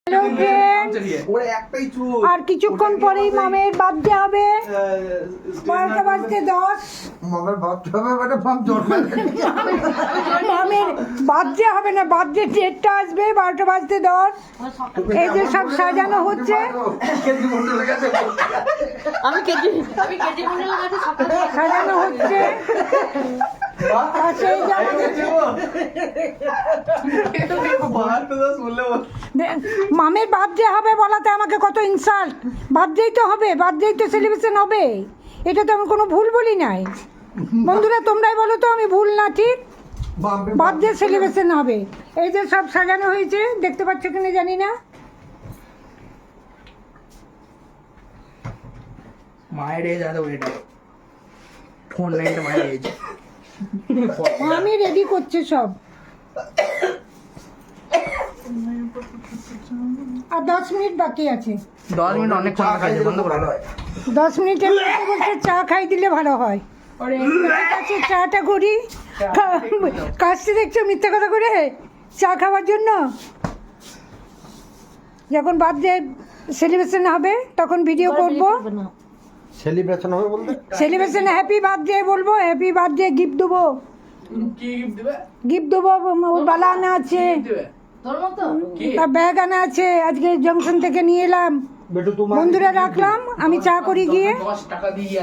Hello friend, আর কিছুক্ষণ পরেই মামের বার্থডে হবে। 12টা বাজতে 10। মামের বার্থডে হবে না, বার্থডে ডেটটা আসবে 12টা বাজতে 10। এই যে সব সাজানো হচ্ছে, সাজানো হচ্ছে। মামের বার্থডে হবে বলাতে আমাকে কত ইনসাল্ট। বার্থডেই তো হবে, বার্থডেই তো সেলিব্রেশন হবে, এটা তো আমি কোনো ভুল বলি নাই। বন্ধুরা তোমরাই বলো তো আমি ভুল না ঠিক? বার্থডে সেলিব্রেশন হবে। এই যে সব সাজানো হয়েছে, দেখতে পাচ্ছ কিনা জানি না। মায়ের এজ আছে, ওইটা ফোন লাইনটা মায়ের এজ। আমি রেডি করছে সব। আর 10 মিনিট বাকি আছে। 10 মিনিট অনেক খাইছে, বন্ধ করে দাও। 10 মিনিটের মধ্যে বলতে চা খাই দিলে ভালো হয়। ঠিক আছে, চাটা করি। কাজটা দেখছো মিথ্যা কথা করে চা খাওয়ার জন্য। যখন বার্থডে সেলিব্রেশন হবে তখন ভিডিও করব। সেলিব্রেশন হবে বলতে সেলিব্রেশন হ্যাপি বার্থডে বলবো, হ্যাপি বার্থডে গিফট দেবো। কি গিফট দিবে? গিফট দেবো, বালা আনা আছে, ব্যাগ আনা আছে, আজকে জংশন থেকে নিয়ে এলাম। বেটু তোমার বন্ধুরা রাখলাম, আমি চা করি গিয়ে। 10 টাকা দিয়ে